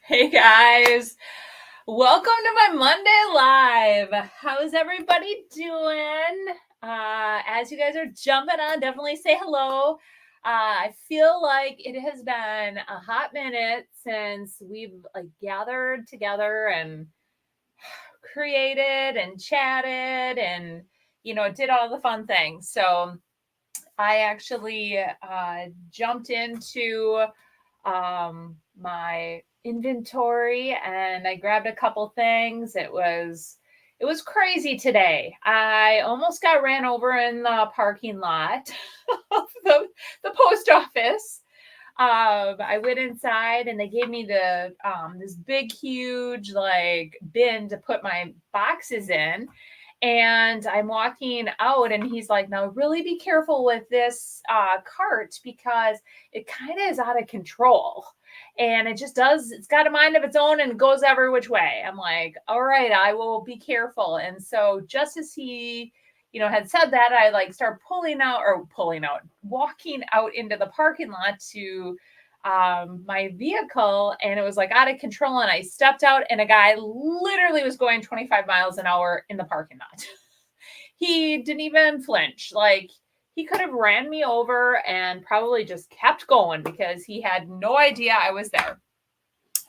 Hey guys, welcome to my Monday Live. How's everybody doing? As you guys are jumping on, definitely say hello. I feel like it has been a hot minute since we've gathered together and created and chatted and did all the fun things. So I actually jumped into my inventory and I grabbed a couple things. It was crazy today. I almost got ran over in the parking lot of the post office. I went inside and they gave me the this big huge bin to put my boxes in. And I'm walking out and he's like, now really be careful with this cart because it kind of is out of control. And it's got a mind of its own and goes every which way. I'm like, all right, I will be careful. And so just as he, had said that, I start walking out into the parking lot to my vehicle, and it was out of control, and I stepped out and a guy literally was going 25 miles an hour in the parking lot. He didn't even flinch. He could have ran me over and probably just kept going because he had no idea I was there.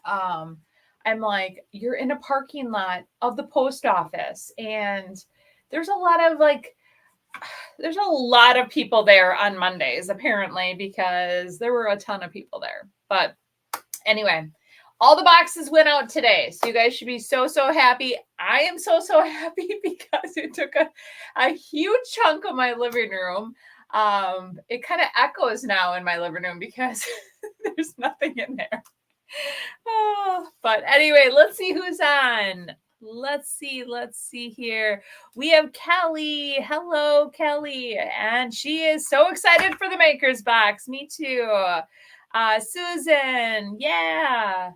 I'm like, you're in a parking lot of the post office, and there's a lot of people there on Mondays, apparently, because there were a ton of people there. But anyway, all the boxes went out today. So you guys should be so happy. I am so happy because it took a huge chunk of my living room. It kind of echoes now in my living room because there's nothing in there. But anyway, let's see who's on. Let's see here. We have Kelly. Hello, Kelly. And she is so excited for the Maker's Box. Me too. Susan. Yeah.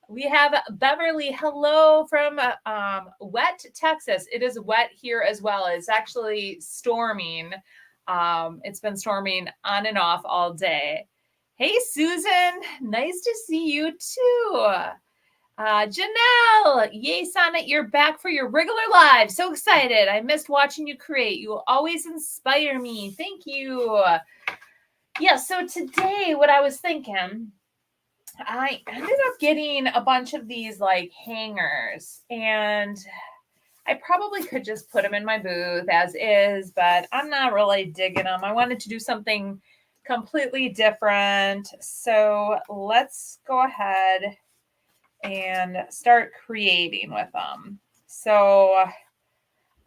We have Beverly. Hello from wet Texas. It is wet here as well. It's actually storming. It's been storming on and off all day. Hey, Susan. Nice to see you too. Janelle, yay, Sonnet, you're back for your regular live. So excited. I missed watching you create. You will always inspire me. Thank you. Yeah, so today what I was thinking, I ended up getting a bunch of these hangers, and I probably could just put them in my booth as is, but I'm not really digging them. I wanted to do something completely different. So let's go ahead and start creating with them. So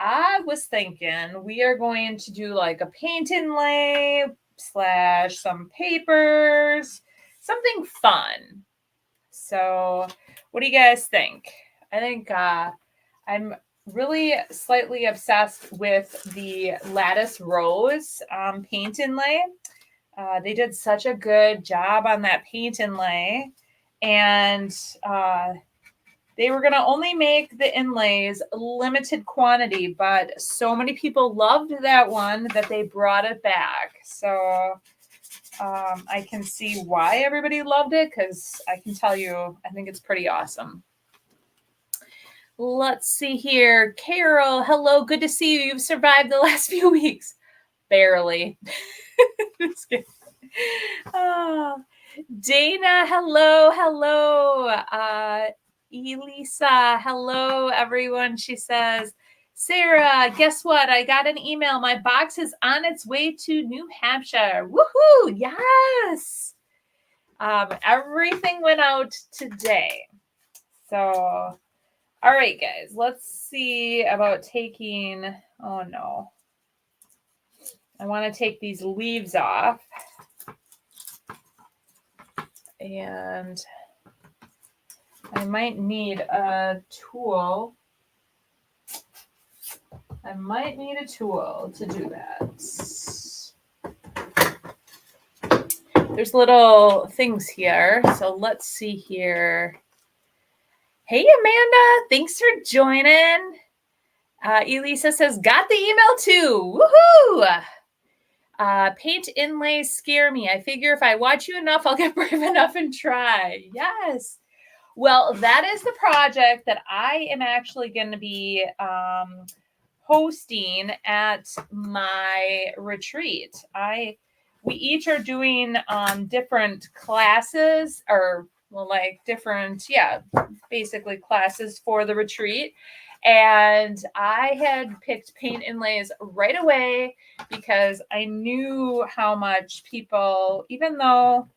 I was thinking we are going to do a paint inlay / some papers, something fun. So what do you guys think? I think I'm really slightly obsessed with the lattice rose paint inlay. They did such a good job on that paint inlay. And they were going to only make the inlays limited quantity, but so many people loved that one that they brought it back. So I can see why everybody loved it, because I can tell you, I think it's pretty awesome. Let's see here. Carol, hello. Good to see you. You've survived the last few weeks. Barely. Just kidding. Oh. Dana, hello. Elisa, hello, everyone. She says, Sarah, guess what? I got an email. My box is on its way to New Hampshire. Woohoo! Yes. Everything went out today. So, all right, guys, let's see about taking, oh no. I want to take these leaves off. And I might need a tool. To do that. There's little things here. So let's see here. Hey, Amanda. Thanks for joining. Elisa says, got the email too. Woohoo! Paint inlays scare me. I figure if I watch you enough, I'll get brave enough and try. Yes. Well, that is the project that I am actually going to be hosting at my retreat. We each are doing different classes, or well, like different, basically classes for the retreat. And I had picked paint inlays right away because I knew how much people, even though,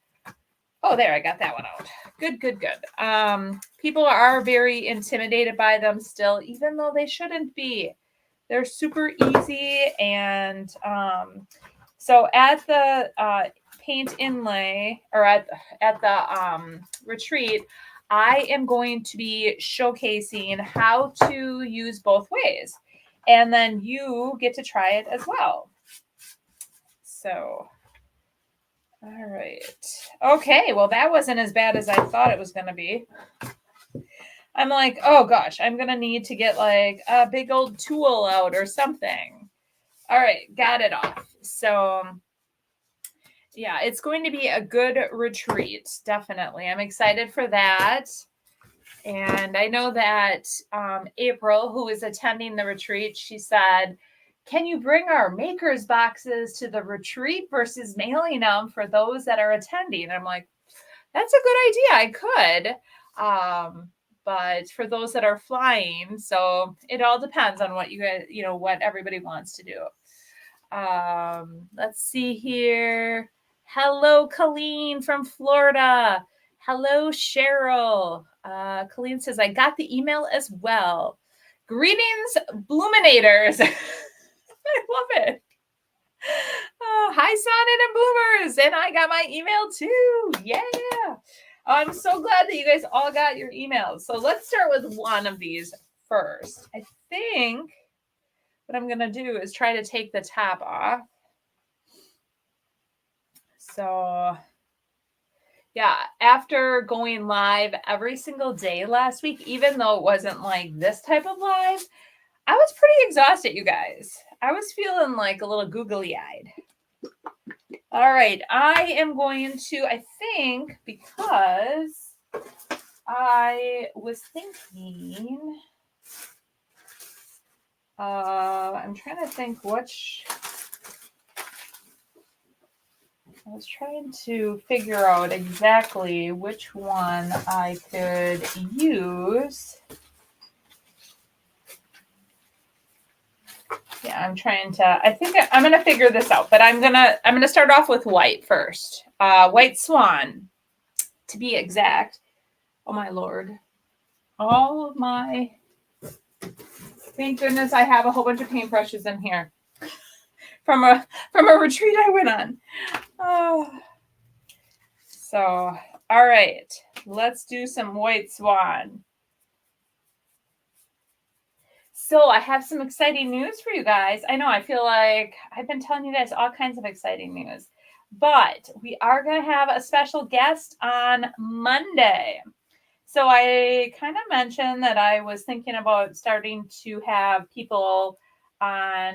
oh, there, I got that one out. Good. People are very intimidated by them still, even though they shouldn't be. They're super easy. And so at the paint inlay, or at the retreat, I am going to be showcasing how to use both ways. And then you get to try it as well. So, all right. Okay, well, that wasn't as bad as I thought it was going to be. I'm like, oh gosh, I'm going to need to get like a big old tool out or something. All right, got it off. So, yeah, it's going to be a good retreat, definitely. I'm excited for that. And I know that April, who is attending the retreat, she said, can you bring our makers boxes to the retreat versus mailing them for those that are attending? And I'm like, that's a good idea. I could. But for those that are flying, so it all depends on what you guys, what everybody wants to do. Let's see here. Hello, Colleen from Florida. Hello, Cheryl. Colleen says, I got the email as well. Greetings, Bloominators. I love it. Oh, hi, Sonnet and Bloomers. And I got my email too. Yeah. I'm so glad that you guys all got your emails. So let's start with one of these first. I think what I'm going to do is try to take the top off. So, yeah, after going live every single day last week, even though it wasn't like this type of live, I was pretty exhausted, you guys. I was feeling like a little googly-eyed. All right, I am going to, I think, because I was thinking, I'm trying to think which, I was trying to figure out exactly which one I could use. Yeah, I'm trying to, I think I'm going to figure this out, but I'm going to start off with white first. White Swan, to be exact. Oh my Lord. All of my, thank goodness I have a whole bunch of paintbrushes in here from a retreat I went on. Oh. So, all right, let's do some White Swan. So I have some exciting news for you guys. I know, I feel like I've been telling you guys all kinds of exciting news, but we are going to have a special guest on Monday. So I kind of mentioned that I was thinking about starting to have people on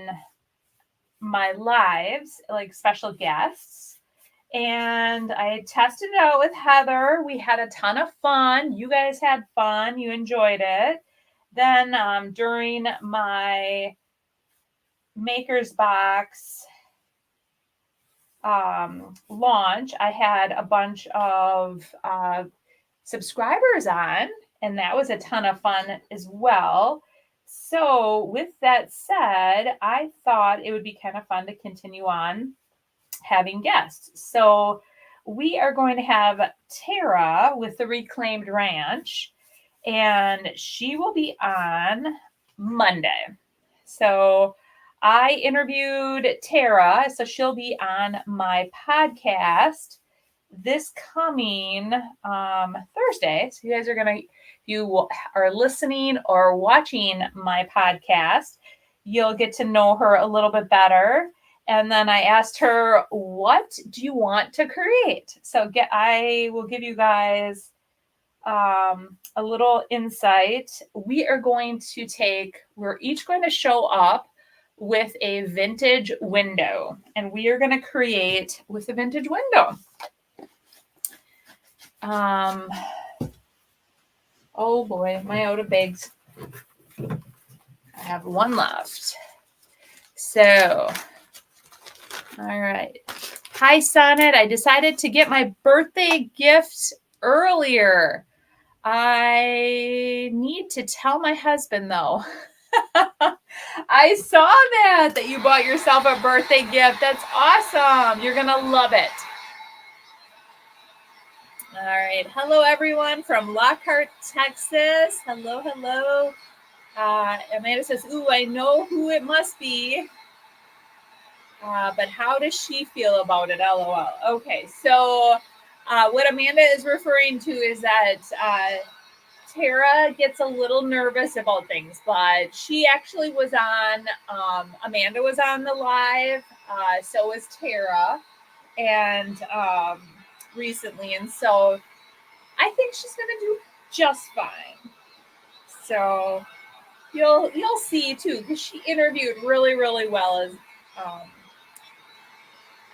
my lives, like special guests. And I tested it out with Heather. We had a ton of fun. You guys had fun. You enjoyed it. Then during my Maker's Box launch, I had a bunch of subscribers on, and that was a ton of fun as well. So with that said, I thought it would be kind of fun to continue on having guests. So we are going to have Tara with the Reclaimed Ranch, and she will be on Monday. So I interviewed Tara, so she'll be on my podcast this coming Thursday. So you guys are going to, if you are listening or watching my podcast, you'll get to know her a little bit better. And then I asked her, what do you want to create? So I will give you guys a little insight. We're each going to show up with a vintage window, and we are going to create with a vintage window. Oh boy, am I out of bags? I have one left. So, all right. Hi, Sonnet. I decided to get my birthday gift earlier. I need to tell my husband, though. I saw that you bought yourself a birthday gift. That's awesome. You're going to love it. All right. Hello, everyone from Lockhart, Texas. Hello, hello. Amanda says, ooh, I know who it must be. But how does she feel about it? LOL. Okay, so what Amanda is referring to is that Tara gets a little nervous about things, but she actually was on, Amanda was on the live, so was Tara, and recently, and so I think she's gonna do just fine. So you'll see too, because she interviewed really, really well. As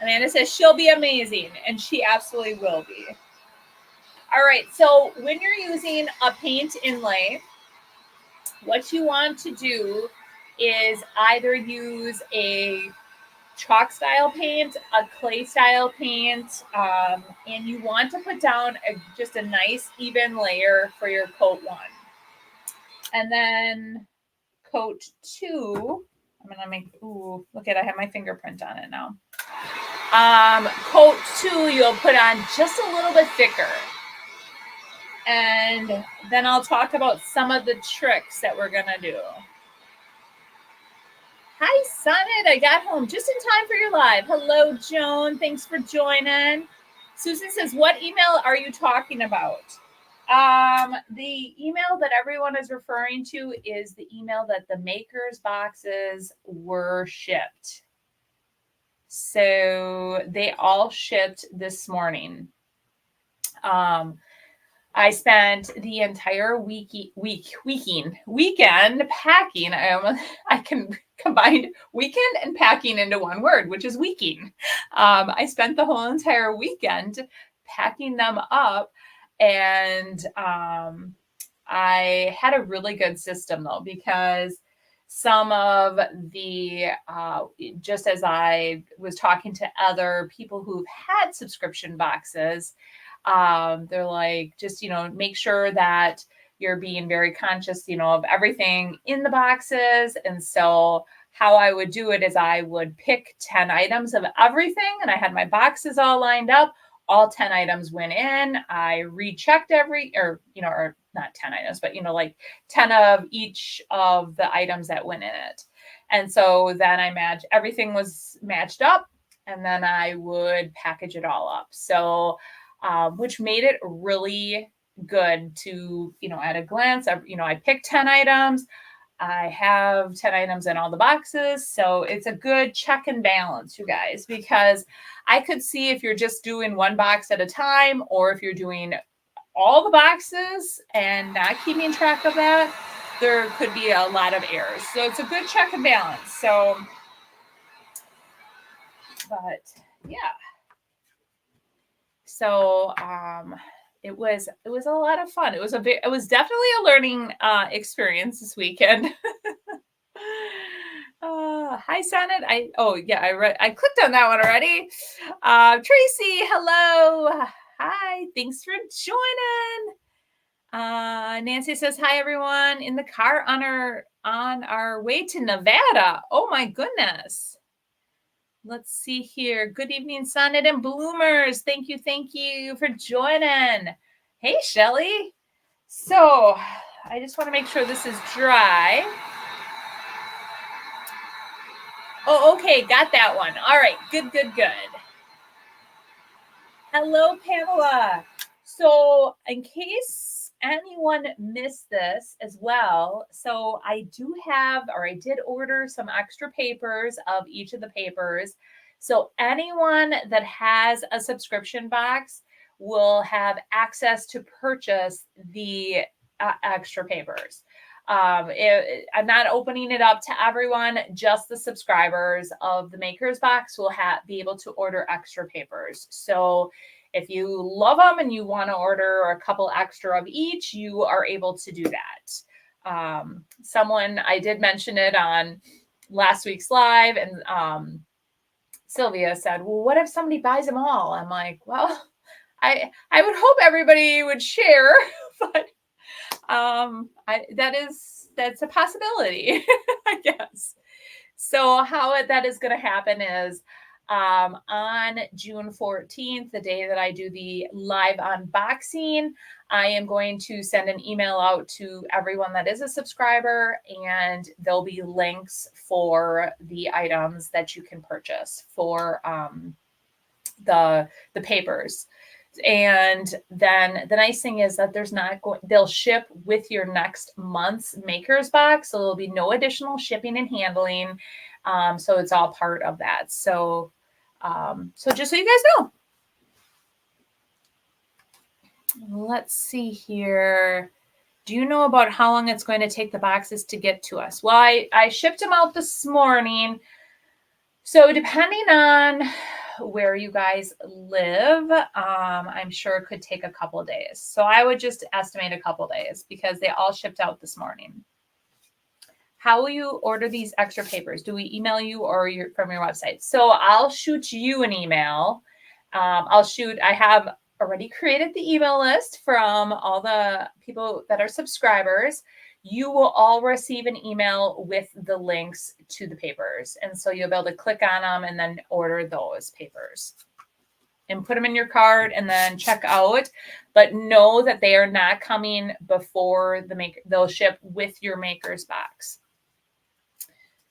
Amanda says, she'll be amazing, and she absolutely will be. All right, so when you're using a paint inlay, what you want to do is either use a chalk style paint, a clay style paint, and you want to put down just a nice even layer for your coat 1. And then coat 2, I'm going to make, ooh, look at, I have my fingerprint on it now. Coat 2, you'll put on just a little bit thicker. And then I'll talk about some of the tricks that we're going to do. Hi, Sonnet. I got home just in time for your live. Hello, Joan. Thanks for joining. Susan says, what email are you talking about? The email that everyone is referring to is the email that the makers boxes were shipped. So they all shipped this morning. I spent the entire weekend packing. I can combine weekend and packing into one word, which is weeking. I spent the whole entire weekend packing them up, and I had a really good system though, because some of the just as I was talking to other people who've had subscription boxes, they're like, just, make sure that you're being very conscious, of everything in the boxes. And so how I would do it is I would pick 10 items of everything, and I had my boxes all lined up. All 10 items went in. I rechecked or not 10 items, but, like 10 of each of the items that went in it. And so then everything was matched up, and then I would package it all up. So which made it really good to, at a glance, I picked 10 items. I have 10 items in all the boxes. So it's a good check and balance, you guys, because I could see if you're just doing one box at a time, or if you're doing all the boxes and not keeping track of that, there could be a lot of errors. So it's a good check and balance. So, but yeah. So it was a lot of fun. It was definitely a learning experience this weekend. Hi, Sonnet. I clicked on that one already. Tracy, hello. Hi, thanks for joining. Nancy says, hi, everyone in the car on our way to Nevada. Oh my goodness. Let's see here. Good evening, Sonnet and Bloomers. Thank you for joining. Hey, Shelly. So I just want to make sure this is dry. Oh, okay. Got that one. All right. Good. Hello, Pamela. So in case anyone missed this as well, so I did order some extra papers of each of the papers. So anyone that has a subscription box will have access to purchase the extra papers. I'm not opening it up to everyone, just the subscribers of the Makers Box will be able to order extra papers. So If you love them and you want to order a couple extra of each, you are able to do that. Someone, I did mention it on last week's live, and Sylvia said, well, what if somebody buys them all? I'm like, well, I would hope everybody would share, but that's a possibility, I guess. So how that is going to happen is on June 14th, the day that I do the live unboxing, I am going to send an email out to everyone that is a subscriber, and there'll be links for the items that you can purchase for the papers. And then the nice thing is that they'll ship with your next month's maker's box. So there'll be no additional shipping and handling. So it's all part of that. So just so you guys know, let's see here. Do you know about how long it's going to take the boxes to get to us? Well, I shipped them out this morning. So depending on where you guys live, I'm sure it could take a couple of days. So I would just estimate a couple of days because they all shipped out this morning. How will you order these extra papers? Do we email you or from your website? So I'll shoot you an email. I have already created the email list from all the people that are subscribers. You will all receive an email with the links to the papers. And so you'll be able to click on them and then order those papers and put them in your cart and then check out. But know that they are not coming before they'll ship with your maker's box.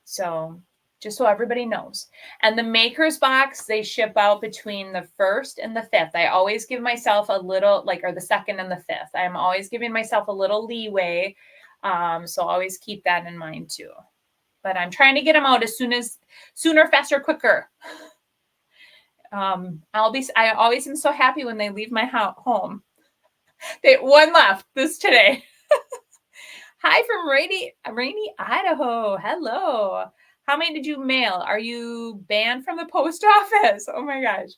So just so everybody knows. And the maker's box, they ship out between the 1st and the 5th. I always give myself a little, or the 2nd and the 5th. I'm always giving myself a little leeway. So always keep that in mind too. But I'm trying to get them out sooner, faster, quicker. I always am so happy when they leave my home. One left today. Hi from rainy Idaho. Hello. How many did you mail? Are you banned from the post office? Oh my gosh.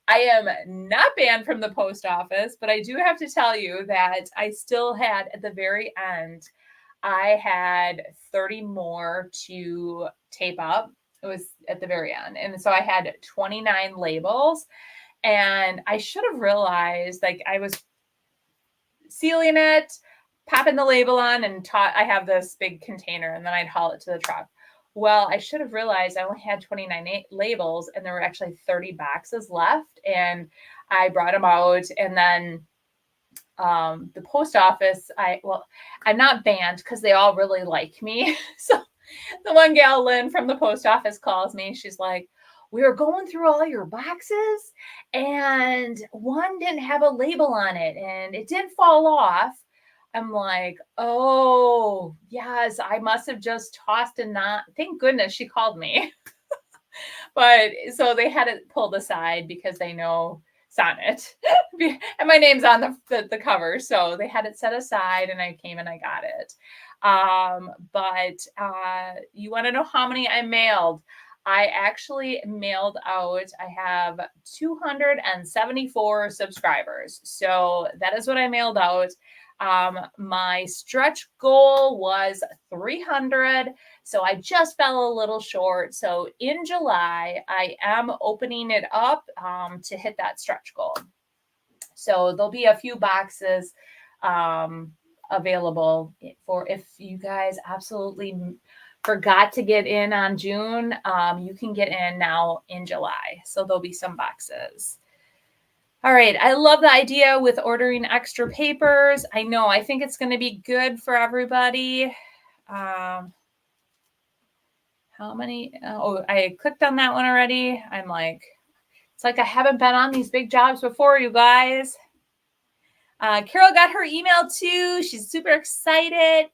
I am not banned from the post office, but I do have to tell you that I still had at the very end, I had 30 more to tape up. It was at the very end. And so I had 29 labels, and I should have realized, I was sealing it, popping the label on, and I have this big container, and then I'd haul it to the truck. Well, I should have realized I only had 29 labels, and there were actually 30 boxes left, and I brought them out. And then the post office, I'm not banned because they all really like me. So the one gal, Lynn, from the post office calls me. She's like, we were going through all your boxes, and one didn't have a label on it, and it did fall off. I'm like, oh, yes, I must have just tossed a knot. Thank goodness she called me. But so they had it pulled aside because they know Sonnet. And my name's on the cover. So they had it set aside, and I came and I got it. But you want to know how many I mailed? I actually mailed out, I have 274 subscribers. So that is what I mailed out. My stretch goal was 300. So I just fell a little short. So in July, I am opening it up to hit that stretch goal. So there'll be a few boxes available for if you guys absolutely forgot to get in on June, you can get in now in July. So there'll be some boxes. All right. I love the idea with ordering extra papers. I think it's going to be good for everybody. How many? Oh, I clicked on that one already. I'm like, it's like I haven't been on these big jobs before, you guys. Carol got her email too. She's super excited.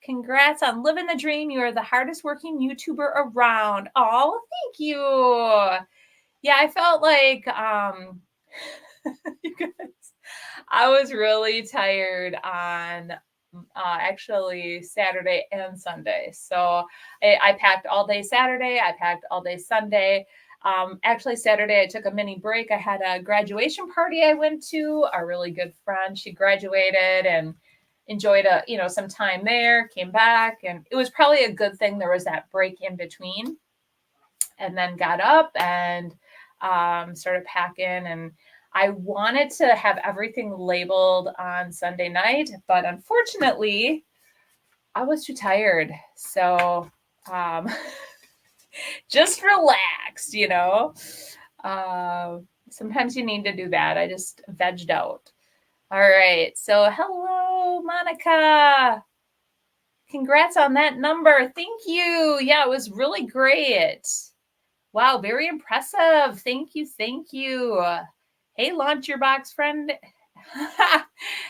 Congrats on living the dream. You are the hardest working YouTuber around. Oh, thank you. Yeah, I felt like, you guys, I was really tired on actually Saturday and Sunday. So I packed all day Saturday. I packed all day Sunday. Actually, Saturday, I took a mini break. I had a graduation party I went to. A really good friend, she graduated and enjoyed some time there, came back, and it was probably a good thing there was that break in between. And then got up and started packing, and I wanted to have everything labeled on Sunday night, but unfortunately, I was too tired. So just relaxed, sometimes you need to do that. I just vegged out. All right. So hello, Monica. Congrats on that number. Thank you. Yeah, it was really great. Wow, very impressive. Thank you. Thank you. Hey, launch your box friend.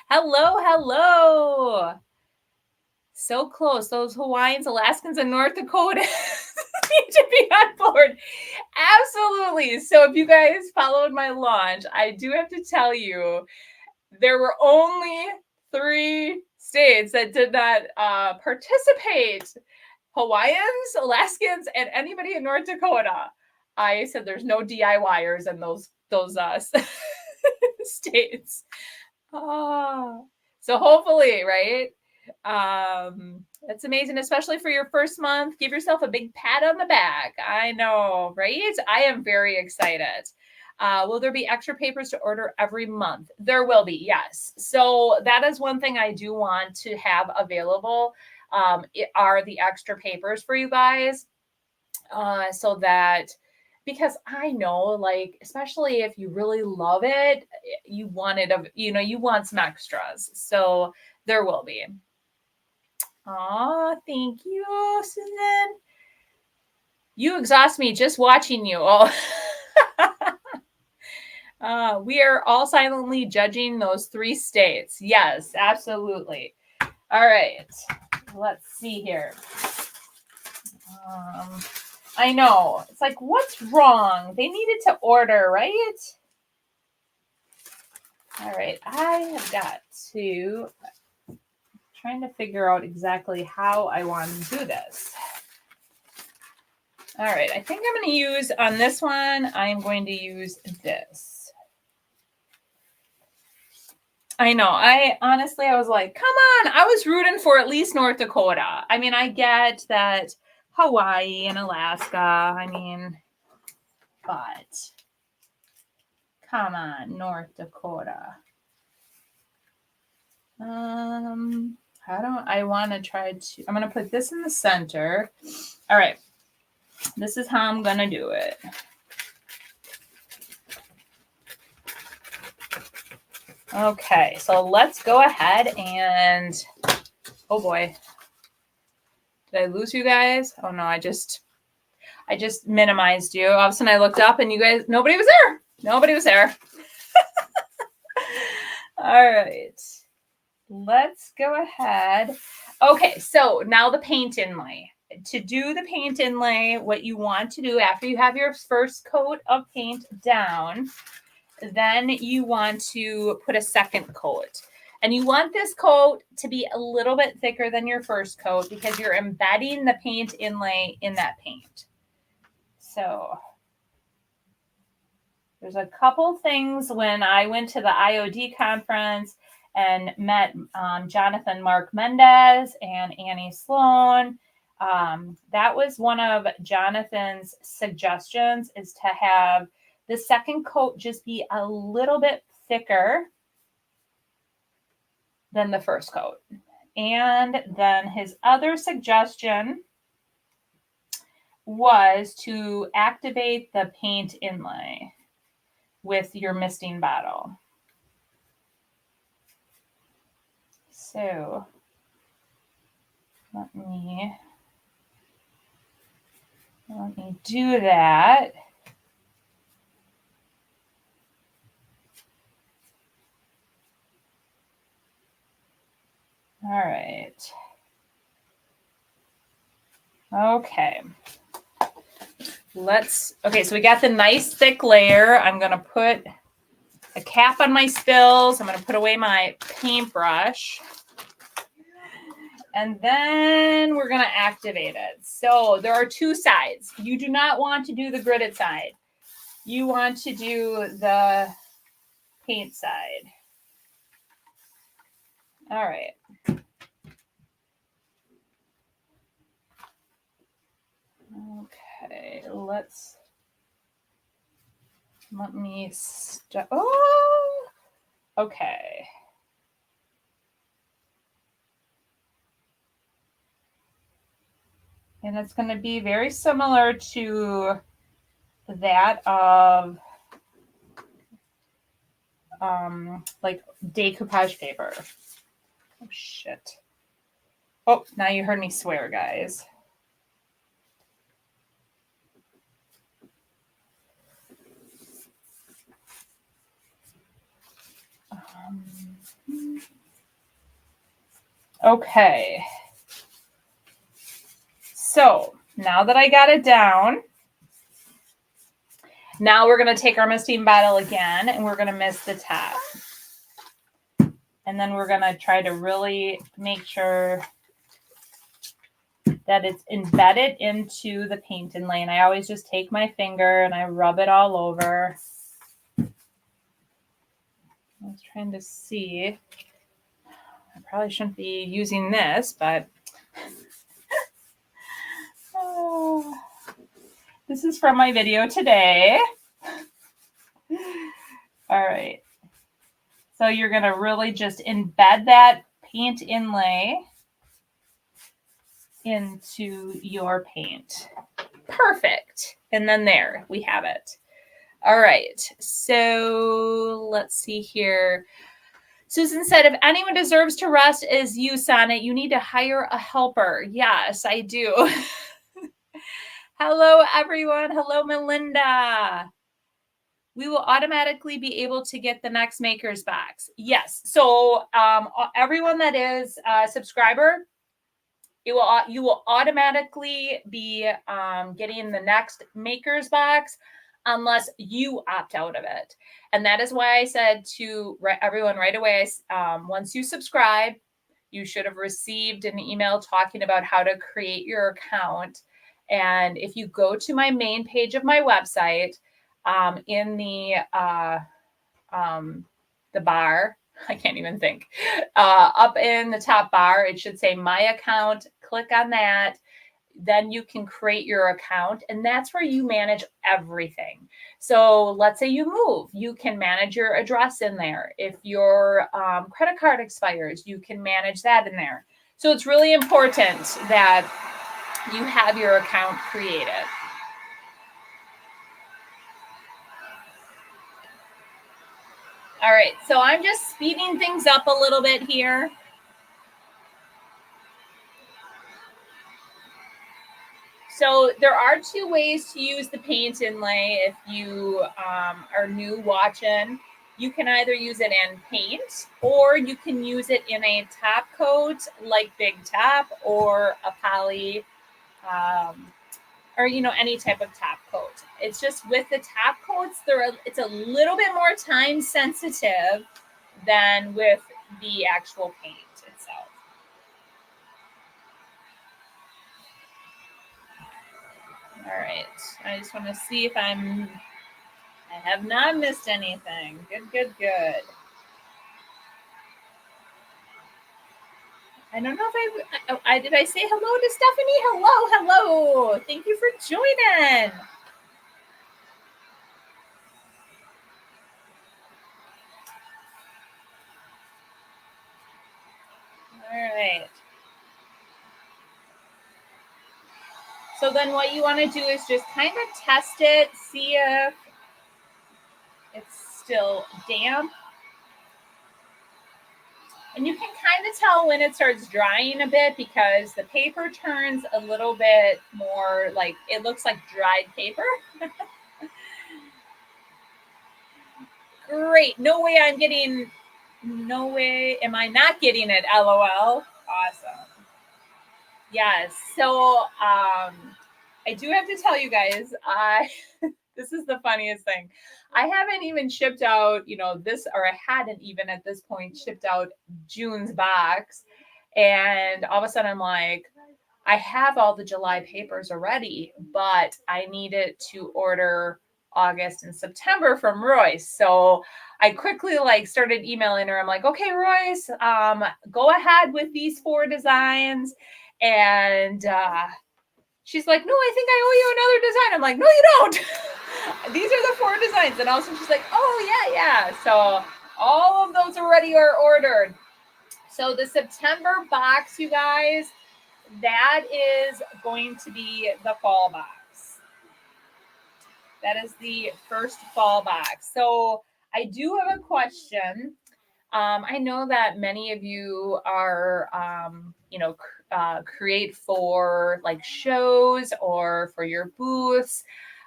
Hello. So close. Those Hawaiians, Alaskans, and North Dakota need to be on board. Absolutely. So if you guys followed my launch, I do have to tell you, there were only 3 states that did not participate. Hawaiians, Alaskans, and anybody in North Dakota. I said there's no DIYers in those states. So hopefully, right? That's amazing, especially for your first month. Give yourself a big pat on the back. I know, right? I am very excited. Will there be extra papers to order every month? There will be, yes. So that is one thing I do want to have available. Are the extra papers for you guys, so that, because I know, like, especially if you really love it, you want you want some extras. So there will be. Aw, thank you, Susan. You exhaust me just watching you. Oh. We are all silently judging those 3 states. Yes, absolutely. All right. Let's see here. I know. It's like, what's wrong? They needed to order, right? All right. I have got to trying to figure out exactly how I want to do this. All right. I think I'm going to use on this one, I'm going to use this. I know. I was like, come on. I was rooting for at least North Dakota. I mean, I get that Hawaii and Alaska. I mean, but come on, North Dakota. I want to try to, I'm going to put this in the center. All right. This is how I'm going to do it. Okay, so let's go ahead and, oh boy, did I lose you guys? Oh no, I just minimized you. All of a sudden I looked up and you guys, nobody was there. Nobody was there. All right, let's go ahead. Okay, so now the paint inlay. To do the paint inlay, what you want to do after you have your first coat of paint down, then you want to put a second coat. And you want this coat to be a little bit thicker than your first coat because you're embedding the paint inlay in that paint. So there's a couple things when I went to the IOD conference and met Jonathan Mark Mendez and Annie Sloan. That was one of Jonathan's suggestions, is to have the second coat just be a little bit thicker than the first coat. And then his other suggestion was to activate the paint inlay with your misting bottle. So let me do that. All right. Okay. Okay, so we got the nice thick layer. I'm going to put a cap on my spills. I'm going to put away my paintbrush. And then we're going to activate it. So there are 2 sides. You do not want to do the gridded side. You want to do the paint side. All right. Okay, let me start. Oh, okay. And it's going to be very similar to that of like decoupage paper. Oh, shit. Oh, now you heard me swear, guys. Okay. So now that I got it down, now we're going to take our misting bottle again and we're going to mist the top. And then we're going to try to really make sure that it's embedded into the paint inlay. And I always just take my finger and I rub it all over. I was trying to see. I probably shouldn't be using this, but this is from my video today. All right. So you're going to really just embed that paint inlay into your paint. Perfect. And then there, we have it. All right. So let's see here. Susan said, if anyone deserves to rest is you, Sonnet. You need to hire a helper. Yes, I do. Hello, everyone. Hello, Melinda. We will automatically be able to get the next maker's box. Yes. So everyone that is a subscriber, you will automatically be getting the next maker's box unless you opt out of it. And that is why I said to everyone right away, once you subscribe, you should have received an email talking about how to create your account. And if you go to my main page of my website, in the bar, I can't even think, up in the top bar, it should say my account. Click on that. Then you can create your account, and that's where you manage everything. So let's say you move, you can manage your address in there. If your credit card expires, you can manage that in there. So it's really important that you have your account created. All right, so I'm just speeding things up a little bit here. So there are two ways to use the paint inlay if you are new watching. You can either use it in paint or you can use it in a top coat like Big Top or a poly or any type of top coat. It's just with the top coats, it's a little bit more time sensitive than with the actual paint itself. All right, I just want to see if I have not missed anything. Good. I don't know if I did I say hello to Stephanie? Hello. Thank you for joining. All right. So then what you want to do is just kind of test it, see if it's still damp. And you can kind of tell when it starts drying a bit because the paper turns a little bit more like it looks like dried paper. Great. No way am I not getting it, LOL. Awesome. Yes. So I do have to tell you guys, this is the funniest thing. I haven't even shipped out, this, or I hadn't even at this point shipped out June's box. And all of a sudden I'm like, I have all the July papers already, but I needed to order August, and September from Royce. So I quickly like started emailing her. I'm like, okay, Royce, go ahead with these 4 designs. And she's like, no, I think I owe you another design. I'm like, no, you don't. These are the 4 designs. And also she's like, oh, yeah. So all of those already are ordered. So the September box, you guys, that is going to be the fall box. That is the first fall box. So I do have a question. I know that many of you are, create for like shows or for your booths.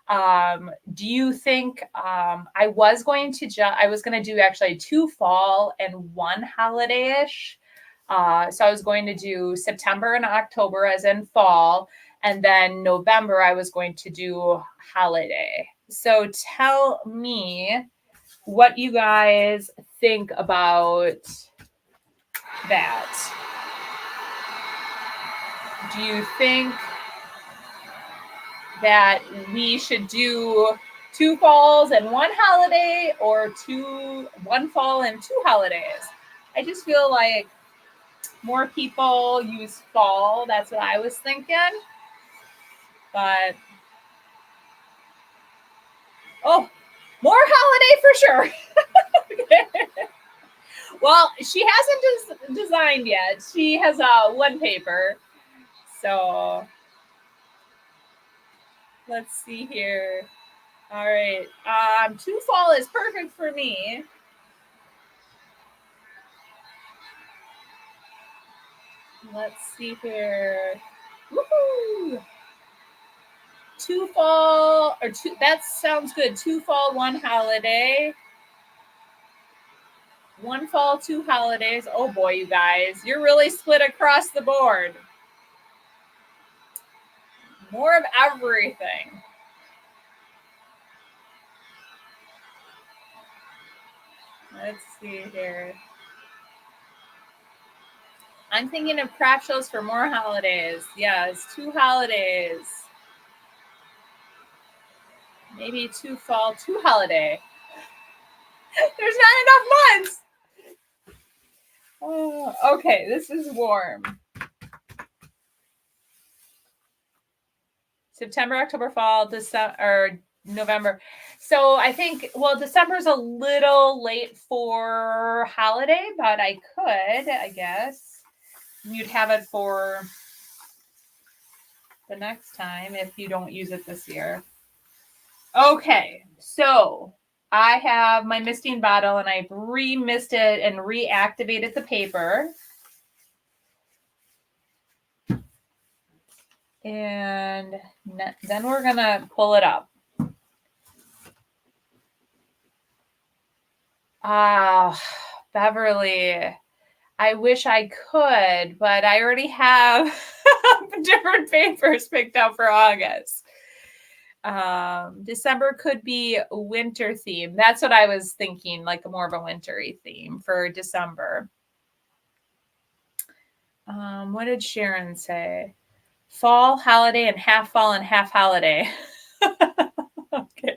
Do you think I was going to do actually 2 fall and 1 holiday-ish. So I was going to do September and October as in fall, and then November I was going to do holiday. So tell me what you guys think about that. Do you think that we should do 2 falls and 1 holiday, or 1 fall and 2 holidays? I just feel like more people use fall. That's what I was thinking. But more holiday for sure. Well, she hasn't designed yet. She has 1 paper. So let's see here. All right. 2 fall is perfect for me. Let's see here. Woohoo! 2 fall or 2. That sounds good. 2 fall, 1 holiday. 1 fall, 2 holidays. Oh boy, you guys, you're really split across the board. More of everything. Let's see here. I'm thinking of craft shows for more holidays. Yes, 2 holidays. Maybe 2 fall, 2 holiday. There's not enough months. Oh, okay, this is warm. September, October, fall, December, or November. So I think, well, December's a little late for holiday, but I could, I guess. You'd have it for the next time if you don't use it this year. Okay, so I have my misting bottle and I've re-misted and reactivated the paper. And then we're going to pull it up. Beverly, I wish I could, but I already have different papers picked out for August. December could be a winter theme. That's what I was thinking, like more of a wintry theme for December. What did Sharon say? Fall, holiday, and half fall and half holiday. Okay.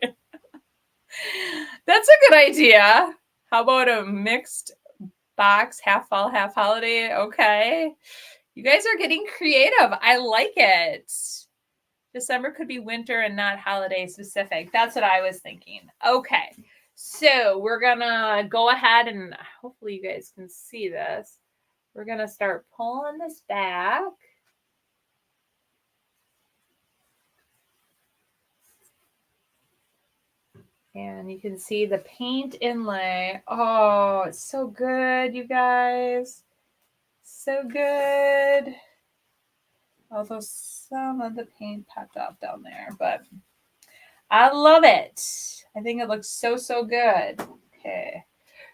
That's a good idea. How about a mixed box, half fall, half holiday? Okay. You guys are getting creative. I like it. December could be winter and not holiday specific. That's what I was thinking. Okay. So we're going to go ahead and hopefully you guys can see this. We're going to start pulling this back. And you can see the paint inlay. Oh, it's so good, you guys. So good. Although some of the paint popped off down there, but I love it. I think it looks so, so good. Okay.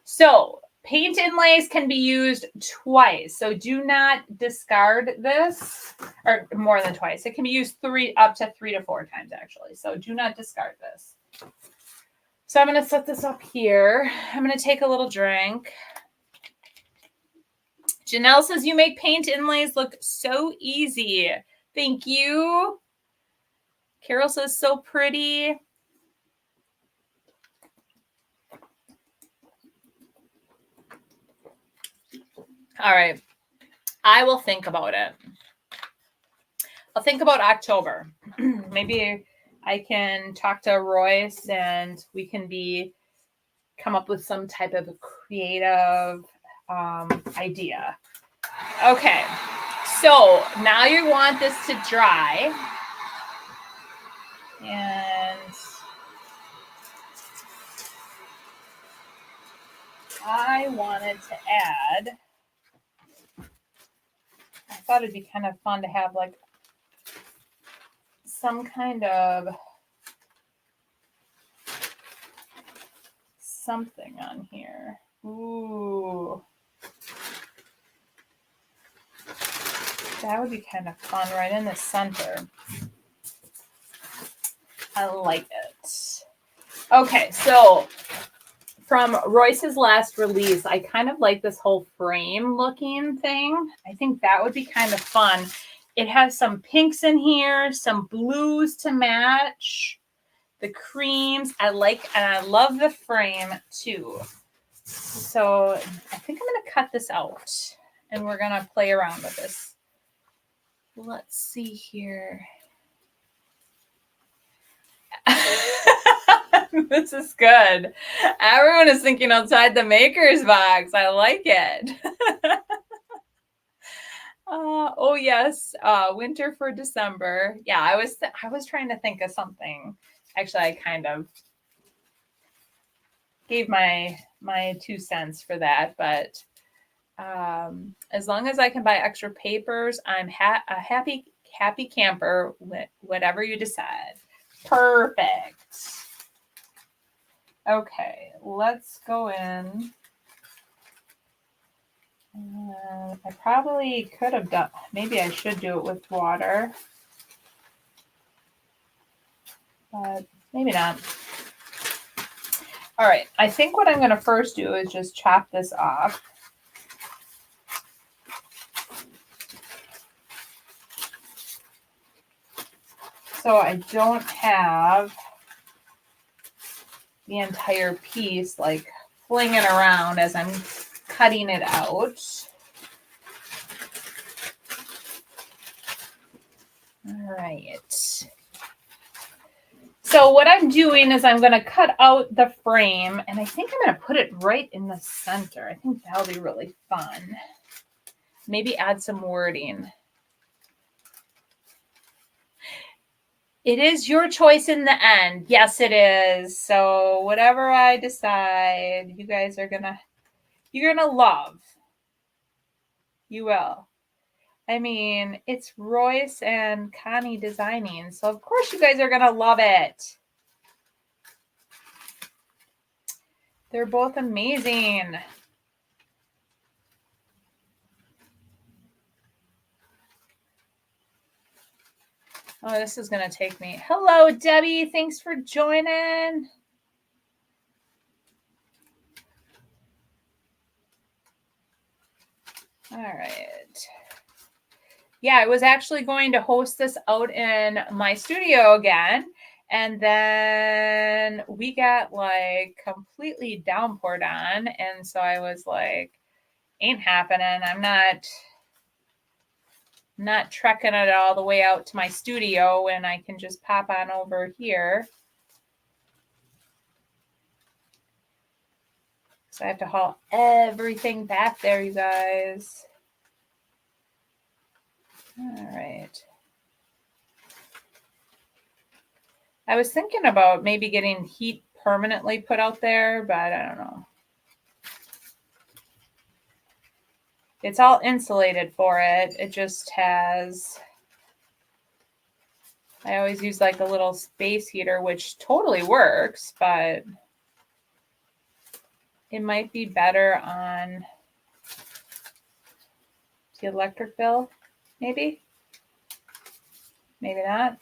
So paint inlays can be used twice. So do not discard this, or more than twice. It can be used up to 3 to 4 times, actually. So do not discard this. So I'm going to set this up here. I'm going to take a little drink. Janelle says, you make paint inlays look so easy. Thank you. Carol says, so pretty. All right. I will think about it. I'll think about October. Maybe I can talk to Royce and we can come up with some type of creative idea. Okay. So now you want this to dry. And I wanted to add, I thought it'd be kind of fun to have like some kind of something on here. Ooh. That would be kind of fun right in the center. I like it. Okay, so from Royce's last release, I kind of like this whole frame looking thing. I think that would be kind of fun. It has some pinks in here, some blues to match, the creams. I like, and I love the frame too. So I think I'm going to cut this out and we're going to play around with this. Let's see here. This is good. Everyone is thinking outside the maker's box. I like it. Oh yes, winter for December. Yeah, I was trying to think of something. Actually, I kind of gave my 2 cents for that, but as long as I can buy extra papers, I'm a happy camper. Whatever you decide. Perfect. Okay, let's go in. I probably could have done, maybe I should do it with water, but maybe not. All right, I think what I'm going to first do is just chop this off. So I don't have the entire piece like flinging around as I'm cutting it out. All right. So what I'm doing is I'm going to cut out the frame, and I think I'm going to put it right in the center. I think that'll be really fun. Maybe add some wording. It is your choice in the end. Yes, it is. So whatever I decide, you guys are you're gonna love. You will. I mean, it's Royce and Connie designing, so of course you guys are gonna love it. They're both amazing. Oh, this is gonna take me. Hello, Debbie. Thanks for joining. All right. Yeah, I was actually going to host this out in my studio again. And then we got like completely downpoured on. And so I was like, ain't happening. I'm not trekking it all the way out to my studio when I can just pop on over here. So I have to haul everything back there, you guys. All right. I was thinking about maybe getting heat permanently put out there, but I don't know. It's all insulated for it. It just has, I always use like a little space heater, which totally works, but it might be better on the electric bill, maybe. Maybe not.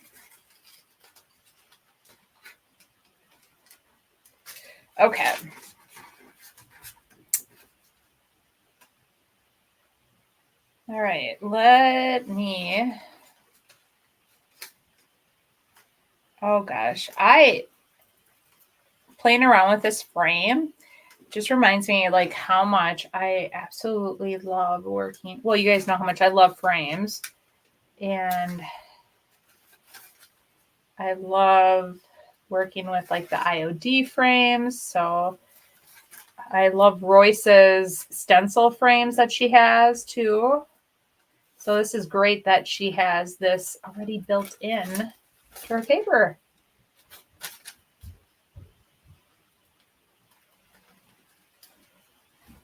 Okay. All right, let me, oh gosh, playing around with this frame, just reminds me like how much I absolutely love working. Well, you guys know how much I love frames, and I love working with like the IOD frames. So I love Royce's stencil frames that she has too. So this is great that she has this already built in to her paper.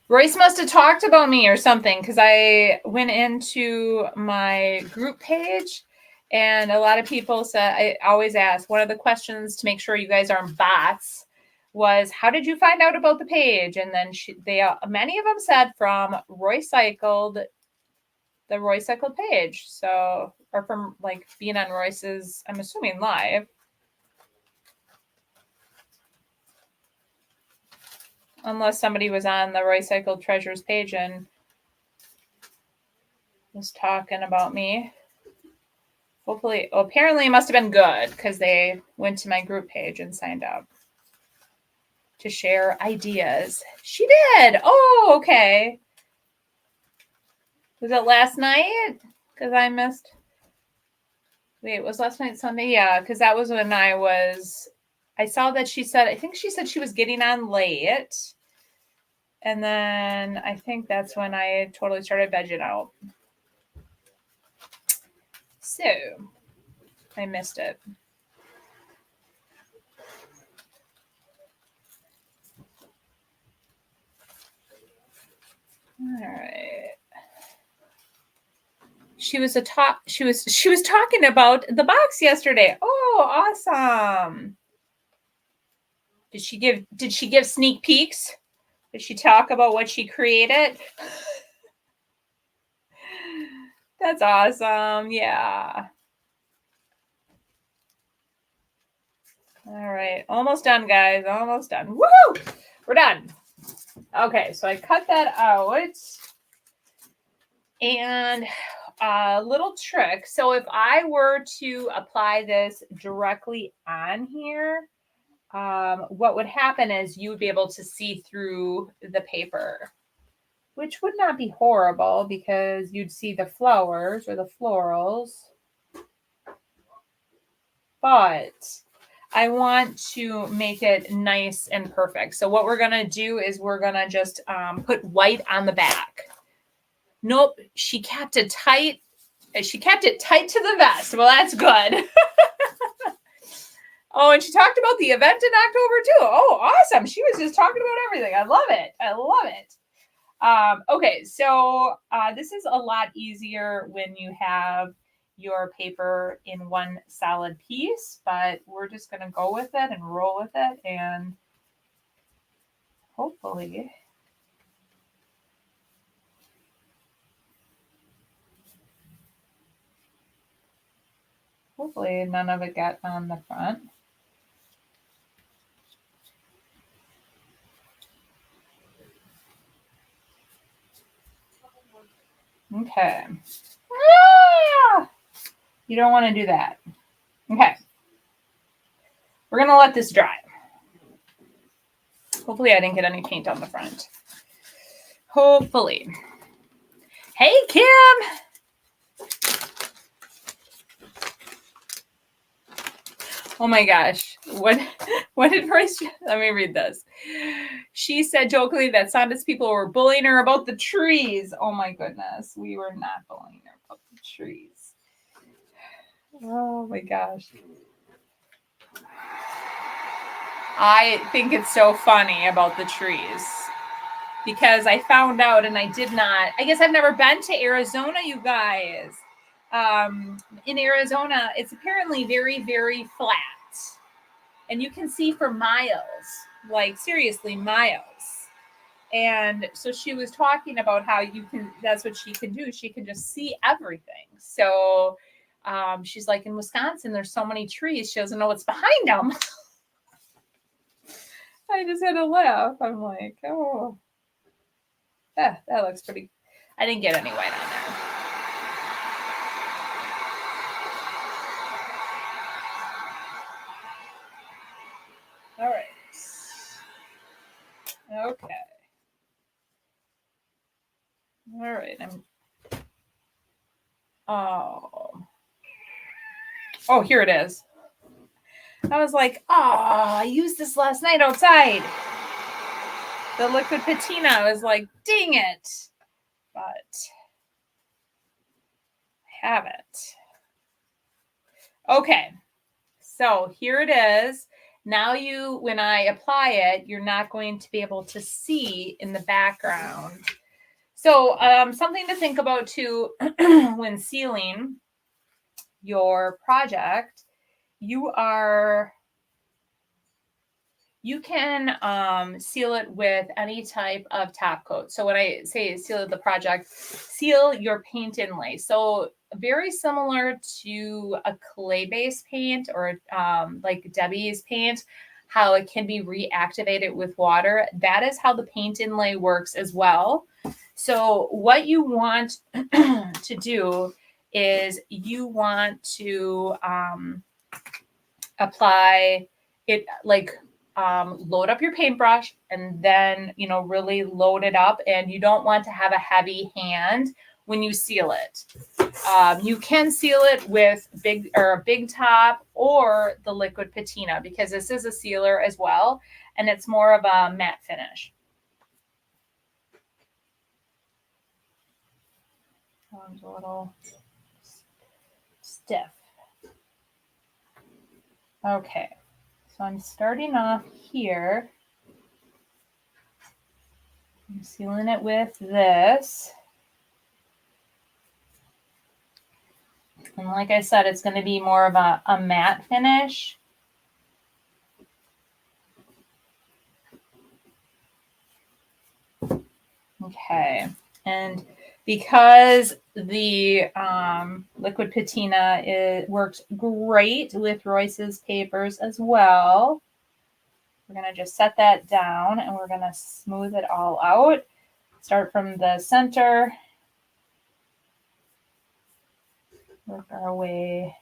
Royce must have talked about me or something, because I went into my group page and a lot of people said, I always ask, one of the questions to make sure you guys aren't bots was, how did you find out about the page? And then many of them said from the Roycycled page. So, or from like being on Royce's, I'm assuming live. Unless somebody was on the Roycycled Treasures page and was talking about me. Hopefully, apparently it must have been good because they went to my group page and signed up to share ideas. She did. Oh, okay. Was it last night? Because I missed. Wait, was last night Sunday? Yeah, because that was when I saw that I think she said she was getting on late. And then I think that's when I totally started vegging out. So I missed it. All right. She was talking about the box yesterday. Oh, awesome. Did she give sneak peeks? Did she talk about what she created? That's awesome. Yeah. All right. Almost done, guys. Almost done. Woo! We're done. Okay, so I cut that out. And a little trick. So if I were to apply this directly on here, what would happen is you would be able to see through the paper, which would not be horrible because you'd see the flowers or the florals. But I want to make it nice and perfect. So what we're going to do is we're going to just put white on the back. Nope, she kept it tight. She kept it tight to the vest. Well, that's good. Oh, and she talked about the event in October too. Oh, awesome. She was just talking about everything. I love it. I love it. Okay, so this is a lot easier when you have your paper in one solid piece, but we're just going to go with it and roll with it, and hopefully none of it got on the front. Okay. Ah! You don't want to do that. Okay. We're going to let this dry. Hopefully I didn't get any paint on the front. Hopefully. Hey, Kim. Oh my gosh. What did Royce? Let me read this. She said jokingly that Sonda's people were bullying her about the trees. Oh my goodness. We were not bullying her about the trees. Oh my gosh. I think it's so funny about the trees because I found out and I guess I've never been to Arizona, you guys. In Arizona, it's apparently very, very flat. And you can see for miles, like seriously, miles. And so she was talking about how that's what she can do. She can just see everything. So she's like, in Wisconsin, there's so many trees. She doesn't know what's behind them. I just had to laugh. I'm like, oh, that looks pretty. I didn't get any white on there. All right. Okay. Oh, here it is. I was like, I used this last night outside. The liquid patina. I was like, dang it. But I have it. Okay. So here it is. Now when I apply it, you're not going to be able to see in the background. So something to think about too when sealing your project, you can seal it with any type of top coat. So when I say seal the project, seal your paint inlay. So very similar to a clay-based paint or like Debbie's paint, how it can be reactivated with water. That is how the paint inlay works as well. So what you want to do is you want to apply it like load up your paintbrush and then, really load it up. And you don't want to have a heavy hand when you seal it. You can seal it with a big top or the liquid patina because this is a sealer as well. And it's more of a matte finish. It's a little stiff. Okay. So I'm starting off here. I'm sealing it with this. And like I said, it's going to be more of a matte finish. Okay. And because the liquid patina works great with Royce's papers as well, we're going to just set that down and we're going to smooth it all out. Start from the center. Work our way.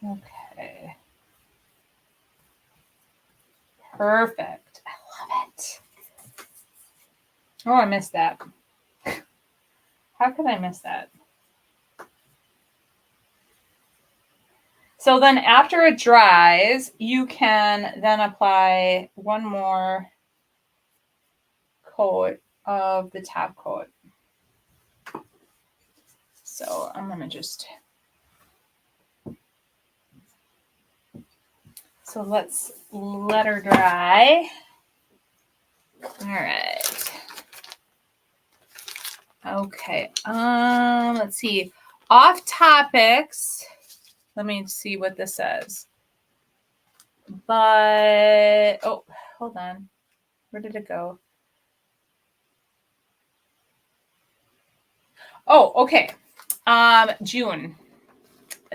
Okay. Perfect. I love it. Oh, I missed that. How could I miss that? So then after it dries, you can then apply one more coat of the top coat. So I'm going to just... So let's let her dry. All right. Okay. Let's see. Off topics. Let me see what this says. But, oh, hold on. Where did it go? Oh, okay. June.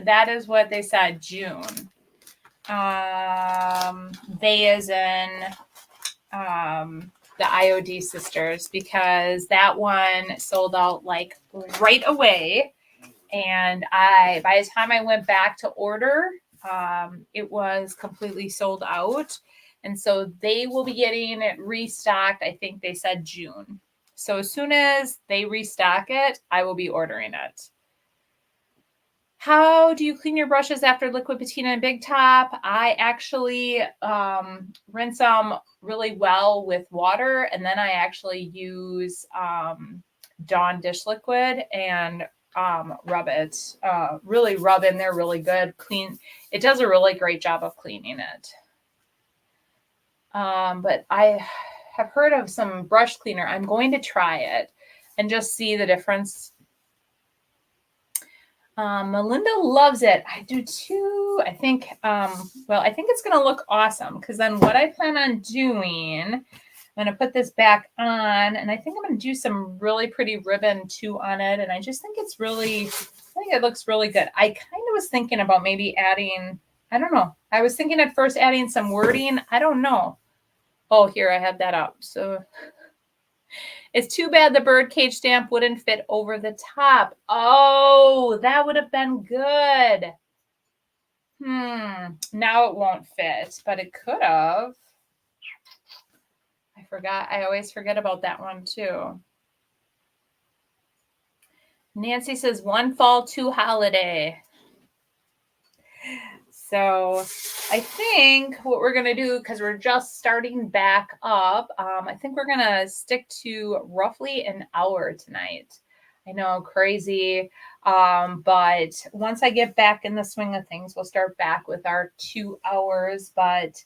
That is what they said, June. They as in the IOD sisters, because that one sold out like right away. And by the time I went back to order, it was completely sold out. And so they will be getting it restocked. I think they said June. So as soon as they restock it, I will be ordering it. How do you clean your brushes after liquid patina and big top? I actually rinse them really well with water. And then I actually use Dawn dish liquid and rub it. Really rub in there really good. Clean. It does a really great job of cleaning it. But I have heard of some brush cleaner. I'm going to try it and just see the difference. Melinda loves it. I do too. I think, I think it's going to look awesome because then what I plan on doing, I'm going to put this back on and I think I'm going to do some really pretty ribbon too on it. And I just think I think it looks really good. I kind of was thinking about maybe adding, I don't know. I was thinking at first adding some wording. I don't know. Oh, here I have that up. So it's too bad the birdcage stamp wouldn't fit over the top. Oh, that would have been good. Now it won't fit, but it could have. I forgot. I always forget about that one too. Nancy says 1 fall, 2 holiday. So I think what we're going to do, because we're just starting back up, I think we're going to stick to roughly an hour tonight. I know, crazy. But once I get back in the swing of things, we'll start back with our 2 hours. But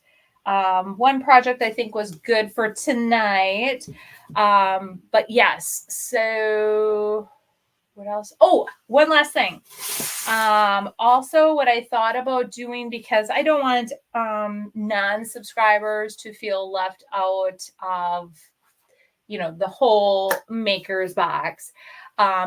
one project I think was good for tonight. But yes, so what else? Oh, one last thing. Also what I thought about doing, because I don't want non-subscribers to feel left out of, the whole maker's box.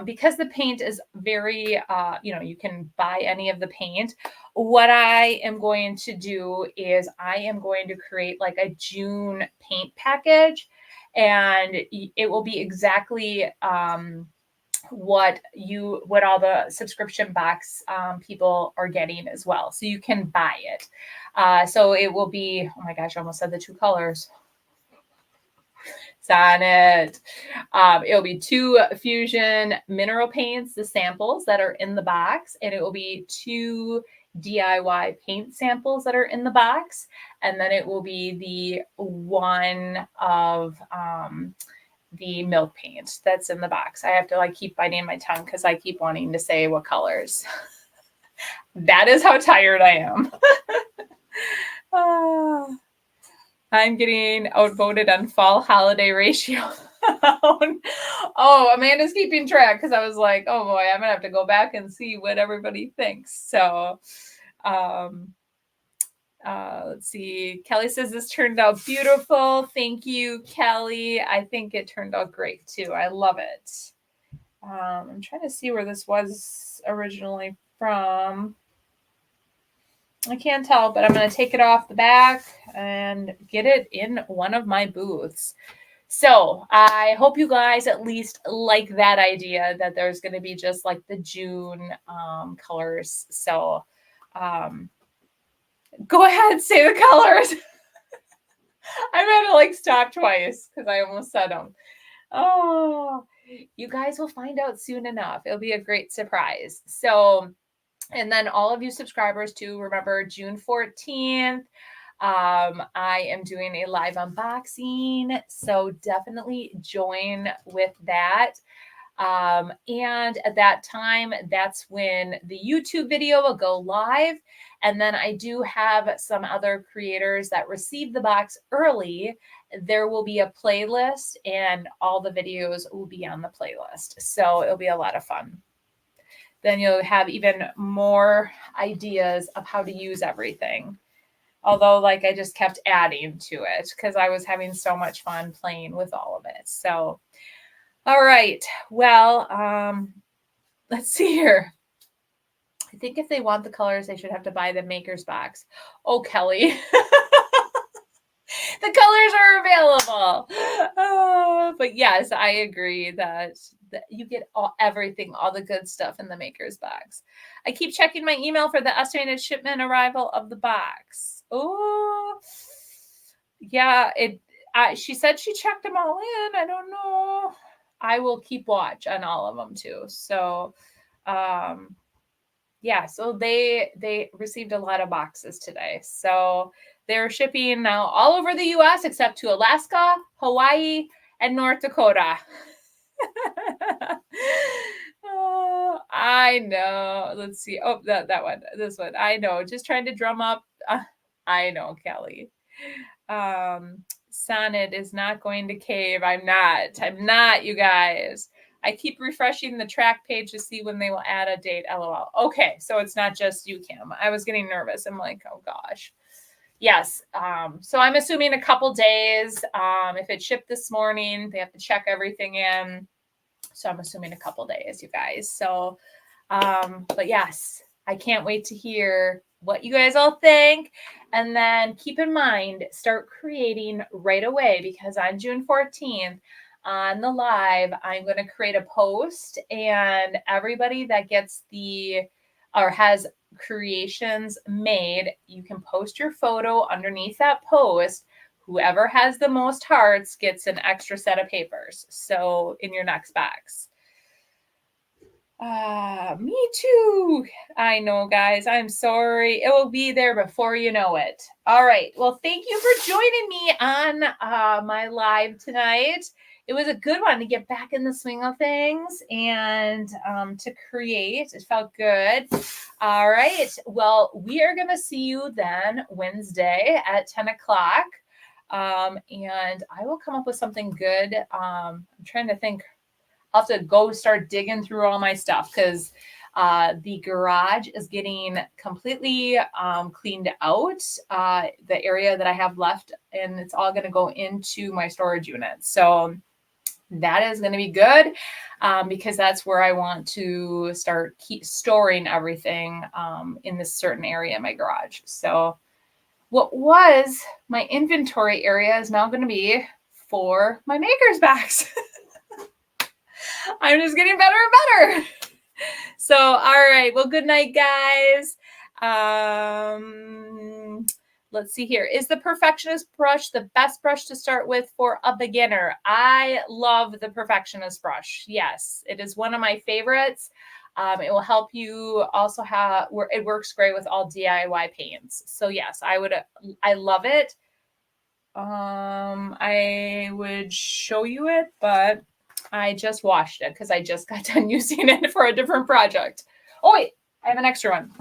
Because the paint is very, you can buy any of the paint. What I am going to do is I am going to create like a June paint package, and it will be exactly what all the subscription box people are getting as well. So you can buy it. So it will be, oh my gosh, I almost said the 2 colors. Sonnet. It'll be 2 fusion mineral paints, the samples that are in the box, and it will be 2 DIY paint samples that are in the box, and then it will be the one of the milk paint that's in the box. I have to keep biting my tongue because I keep wanting to say what colors. That is how tired I am. I'm getting outvoted on fall holiday ratio. Oh, Amanda's keeping track because I was like, oh boy, I'm gonna have to go back and see what everybody thinks. So let's see. Kelly says this turned out beautiful. Thank you, Kelly. I think it turned out great too. I love it. I'm trying to see where this was originally from. I can't tell, but I'm going to take it off the back and get it in one of my booths. So I hope you guys at least like that idea that there's going to be just like the June colors. So go ahead, say the colors. I'm going to stop twice because I almost said them. Oh, you guys will find out soon enough. It'll be a great surprise. So, and then all of you subscribers too, remember June 14th, I am doing a live unboxing. So definitely join with that. And at that time, that's when the YouTube video will go live. And then I do have some other creators that receive the box early. There will be a playlist and all the videos will be on the playlist. So it'll be a lot of fun. Then you'll have even more ideas of how to use everything. Although I just kept adding to it because I was having so much fun playing with all of it. So all right. Well, let's see here. I think if they want the colors, they should have to buy the maker's box. Oh, Kelly. The colors are available. But yes, I agree that you get everything, all the good stuff in the maker's box. I keep checking my email for the estimated shipment arrival of the box. Oh, yeah. She said she checked them all in. I don't know. I will keep watch on all of them too. So, yeah, so they received a lot of boxes today. So they're shipping now all over the US except to Alaska, Hawaii, and North Dakota. Oh, I know. Let's see. Oh, that one. This one. I know. Just trying to drum up. I know, Kelly. Sonnet is not going to cave. I'm not, you guys. I keep refreshing the track page to see when they will add a date. LOL. Okay, so it's not just you, Kim. I was getting nervous. I'm like, oh gosh. Yes. So I'm assuming a couple days. If it shipped this morning, they have to check everything in. So I'm assuming a couple days, you guys. So, but yes, I can't wait to hear what you guys all think. And then keep in mind, start creating right away because on June 14th, on the live, I'm going to create a post, and everybody that gets or has creations made, you can post your photo underneath that post. whoever has the most hearts gets an extra set of papers. So in your next box. Me too. I know, guys. I'm sorry. It will be there before you know it. All right. Well, thank you for joining me on my live tonight. It was a good one to get back in the swing of things and to create. It felt good. All right. Well, we are going to see you then Wednesday at 10 o'clock. And I will come up with something good. I'm trying to think. I'll have to go start digging through all my stuff because the garage is getting completely cleaned out, the area that I have left, and it's all going to go into my storage unit. So that is going to be good because that's where I want to start storing everything in this certain area in my garage. So what was my inventory area is now going to be for my maker's backs. I'm just getting better and better. So, all right. Well, good night, guys. Let's see here. Is the Perfectionist brush the best brush to start with for a beginner? I love the Perfectionist brush. Yes, it is one of my favorites. It will help you also it works great with all DIY paints. So yes, I love it. I would show you it, but I just washed it because I just got done using it for a different project. Oh, wait, I have an extra one.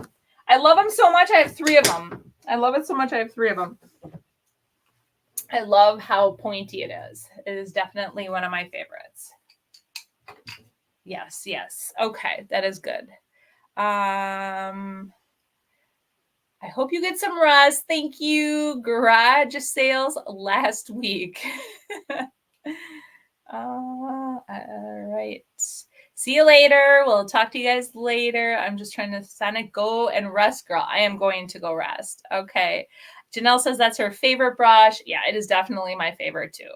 I love them so much. I have 3 of them. I love it so much. I have 3 of them. I love how pointy it is. It is definitely one of my favorites. Yes, yes. Okay, that is good. I hope you get some rest. Thank you. Garage sales last week. All right. See you later. We'll talk to you guys later. I'm just trying to sign it. Go and rest, girl. I am going to go rest. Okay. Janelle says that's her favorite brush. Yeah, it is definitely my favorite too.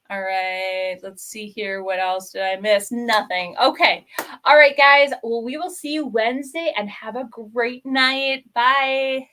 All right. Let's see here. What else did I miss? Nothing. Okay. All right, guys. Well, we will see you Wednesday and have a great night. Bye.